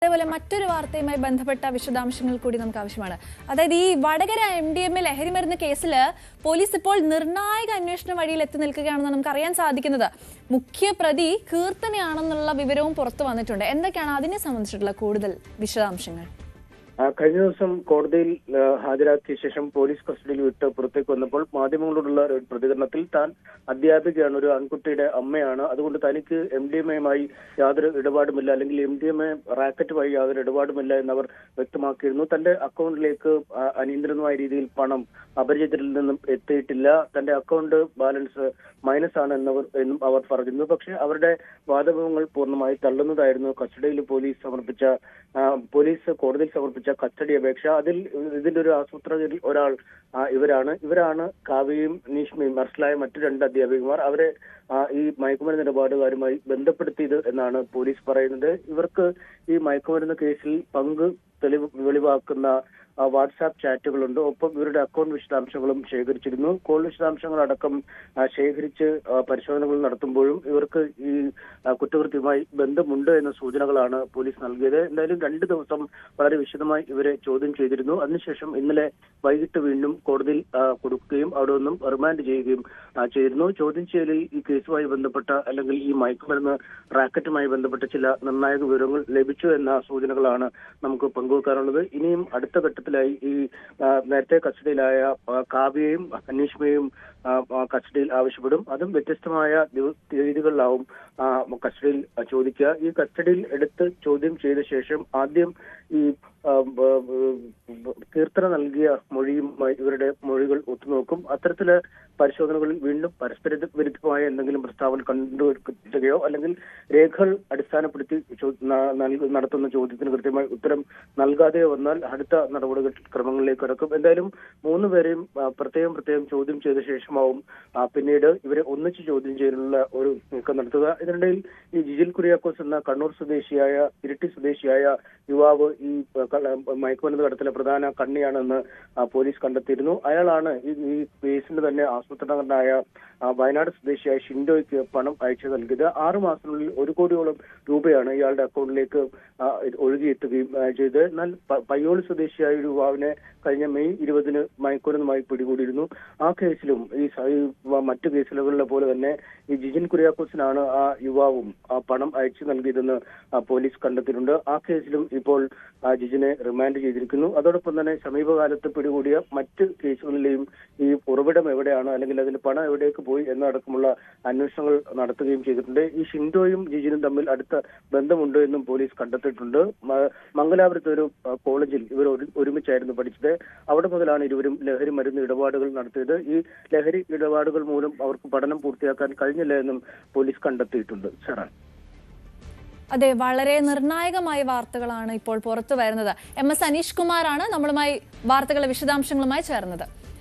അതേപോലെ മറ്റൊരു വാർത്തയുമായി ബന്ധപ്പെട്ട വിശദാംശങ്ങൾ കൂടി നമുക്ക് ആവശ്യമാണ്. അതായത് ഈ വടകര MDMA ലഹരി മരുന്ന് കേസിൽ പോലീസ് ഇപ്പോൾ നിർണായക അന്വേഷണ വഴിയിൽ എത്തി നിൽക്കുകയാണെന്ന് നമുക്ക് അറിയാൻ സാധിക്കുന്നത്. മുഖ്യ പ്രതി കീർത്തനയാണെന്നുള്ള വിവരവും പുറത്തു വന്നിട്ടുണ്ട്. എന്തൊക്കെയാണ് അതിനെ സംബന്ധിച്ചിട്ടുള്ള കൂടുതൽ വിശദാംശങ്ങൾ? കഴിഞ്ഞ ദിവസം കോടതിയിൽ ഹാജരാക്കിയ ശേഷം പോലീസ് കസ്റ്റഡിയിൽ വിട്ട് പുറത്തേക്ക് വന്നപ്പോൾ മാധ്യമങ്ങളോടുള്ള ഒരു പ്രതികരണത്തിൽ താൻ അധ്യാപികയാണ്, ഒരു ആൺകുട്ടിയുടെ അമ്മയാണ്, അതുകൊണ്ട് തനിക്ക് MDMAയുമായി യാതൊരു ഇടപാടുമില്ല, അല്ലെങ്കിൽ MDMA റാക്കറ്റുമായി യാതൊരു ഇടപാടുമില്ല എന്നവർ വ്യക്തമാക്കിയിരുന്നു. തന്റെ അക്കൗണ്ടിലേക്ക് അനിയന്ത്രിതമായ രീതിയിൽ പണം അപരിചിതരിൽ നിന്നും എത്തിയിട്ടില്ല, തന്റെ അക്കൗണ്ട് ബാലൻസ് മൈനസ് ആണ് എന്നും അവർ പറഞ്ഞിരുന്നു. പക്ഷേ അവരുടെ വാദമുഖങ്ങൾ പൂർണ്ണമായി തള്ളുന്നതായിരുന്നു പോലീസ് കോടതിയിൽ സമർപ്പിച്ച കസ്റ്റഡി അപേക്ഷ. ഇതിന്റെ ഒരു ആസൂത്രകരിൽ ഒരാൾ ഇവരാണ് കാവ്യയും നീഷ്മയും അറസ്റ്റിലായ മറ്റു രണ്ട് അധ്യാപികമാർ. അവരെ ഈ മയക്കുമരുന്ന് ഇടപാടുകാരുമായി ബന്ധപ്പെടുത്തിയത് എന്നാണ് പോലീസ് പറയുന്നത്. ഇവർക്ക് ഈ മയക്കുമരുന്ന് കേസിൽ പങ്ക് വെളിവാക്കുന്ന വാട്സാപ്പ് ചാറ്റുകളുണ്ട്. ഒപ്പം ഇവരുടെ അക്കൗണ്ട് വിശദാംശങ്ങളും ശേഖരിച്ചിരുന്നു. കോൾ വിശദാംശങ്ങളടക്കം ശേഖരിച്ച് പരിശോധനകൾ നടത്തുമ്പോഴും ഇവർക്ക് ഈ കുറ്റകൃത്യവുമായി ബന്ധമുണ്ട് എന്ന സൂചനകളാണ് പോലീസ് നൽകിയത്. എന്തായാലും 2 ദിവസം വളരെ വിശദമായി ഇവരെ ചോദ്യം ചെയ്തിരുന്നു. അതിനുശേഷം ഇന്നലെ വൈകിട്ട് വീണ്ടും കോടതിയിൽ കൊടുക്കുകയും അവിടെ നിന്നും റിമാൻഡ് ചെയ്യുകയും ചെയ്തിരുന്നു. ചോദ്യം ചെയ്യലിൽ ഈ കേസുമായി ബന്ധപ്പെട്ട അല്ലെങ്കിൽ ഈ മയക്കുമരുന്ന് റാക്കറ്റുമായി ബന്ധപ്പെട്ട ചില നിർണായക വിവരങ്ങൾ ലഭിച്ചു എന്ന സൂചനകളാണ് നമുക്ക് പങ്കുവെക്കാനുള്ളത്. ഇനിയും അടുത്ത ഘട്ടത്തിലായി ഈ നേരത്തെ കസ്റ്റഡിയിലായ കാവ്യയും അനീഷ്മയും കസ്റ്റഡിയിൽ ആവശ്യപ്പെടും. അതും വ്യത്യസ്തമായ രീതികളിലാവും കസ്റ്റഡിയിൽ ചോദിക്കുക. ഈ കസ്റ്റഡിയിൽ എടുത്ത് ചോദ്യം ചെയ്ത ശേഷം ആദ്യം ഈ കീർത്തന നൽകിയ മൊഴിയുമായി ഇവരുടെ മൊഴികൾ ഒത്തുനോക്കും. അത്തരത്തില് പരിശോധനകളിൽ വീണ്ടും പരസ്പര വിരുദ്ധമായ എന്തെങ്കിലും പ്രസ്താവന കണ്ടുപിടിക്കുകയോ അല്ലെങ്കിൽ രേഖകൾ അടിസ്ഥാനപ്പെടുത്തി നടത്തുന്ന ചോദ്യത്തിന് കൃത്യമായി ഉത്തരം നൽകാതെയോ വന്നാൽ അടുത്ത നടപടികൾ ക്രമങ്ങളിലേക്ക് കടക്കും. എന്തായാലും 3 പേരെയും പ്രത്യേകം ചോദ്യം ചെയ്ത ശേഷമാവും പിന്നീട് ഇവരെ ഒന്നിച്ച് ചോദ്യം ചെയ്യാനുള്ള ഒരു നീക്കം നടത്തുക. ഇതിനിടയിൽ ഈ ജിജിൽ കുര്യാക്കോസ് എന്ന കണ്ണൂർ സ്വദേശിയായ ഇരിട്ടി സ്വദേശിയായ യുവാവ് ഈ മയക്കുമരുന്ന് കടത്തിലെ പ്രധാന കണ്ണിയാണെന്ന് പോലീസ് കണ്ടെത്തിയിരുന്നു. അയാളാണ് ഈ കേസിന്റെ തന്നെ ആസൂത്രണകനായ വയനാട് സ്വദേശിയായ ഷിൻഡോയ്ക്ക് പണം അയച്ചു നൽകിയത്. 6 മാസത്തിനുള്ളിൽ 1 കോടിയോളം രൂപയാണ് ഇയാളുടെ അക്കൗണ്ടിലേക്ക് ഒഴുകിയെത്തുകയും ചെയ്തത്. എന്നാൽ പയ്യോളി സ്വദേശിയായ ഒരു യുവാവിനെ കഴിഞ്ഞ മെയ് 20 മയക്കുമരുന്നുമായി പിടികൂടിയിരുന്നു. ആ കേസിലും ഈ മറ്റു കേസുകളിലെ പോലെ തന്നെ ഈ ജിജിൻ കുര്യാക്കോസിനാണ് ആ യുവാവും ആ പണം അയച്ചു നൽകിയതെന്ന് പോലീസ് കണ്ടെത്തിയിട്ടുണ്ട്. ആ കേസിലും ഇപ്പോൾ ജിജിനെ റിമാൻഡ് ചെയ്തിരിക്കുന്നു. അതോടൊപ്പം തന്നെ സമീപകാലത്ത് പിടികൂടിയ മറ്റ് കേസുകളിലെയും ഈ ഉറവിടം എവിടെയാണ് അല്ലെങ്കിൽ അതിന്റെ പണം എവിടേക്ക് പോയി എന്നടക്കമുള്ള അന്വേഷണങ്ങൾ നടത്തുകയും ചെയ്തിട്ടുണ്ട്. ഈ ഷിൻഡോയും ജിജിനും തമ്മിൽ അടുത്ത ബന്ധമുണ്ട് എന്നും പോലീസ് കണ്ടെത്തിയിട്ടുണ്ട്. മംഗലാപുരത്ത് ഒരു കോളേജിൽ ഇവർ ഒരുമിച്ചായിരുന്നു പഠിച്ചത്. അവിടെ മുതലാണ് ഇരുവരും ലഹരി മരുന്ന് ഇടപാടുകൾ നടത്തിയത്. ഈ ലഹരി ഇടപാടുകൾ മൂലം അവർക്ക് പഠനം പൂർത്തിയാക്കാൻ കഴിഞ്ഞില്ല എന്നും പോലീസ് കണ്ടെത്തിയിട്ടുണ്ട്. സാറാണ്. അതെ, വളരെ നിർണായകമായ വാർത്തകളാണ് ഇപ്പോൾ പുറത്തു വരുന്നത്. MS അനീഷ് കുമാറാണ് നമ്മളുമായി വാർത്തകളുടെ വിശദാംശങ്ങളുമായി ചേർന്നത്.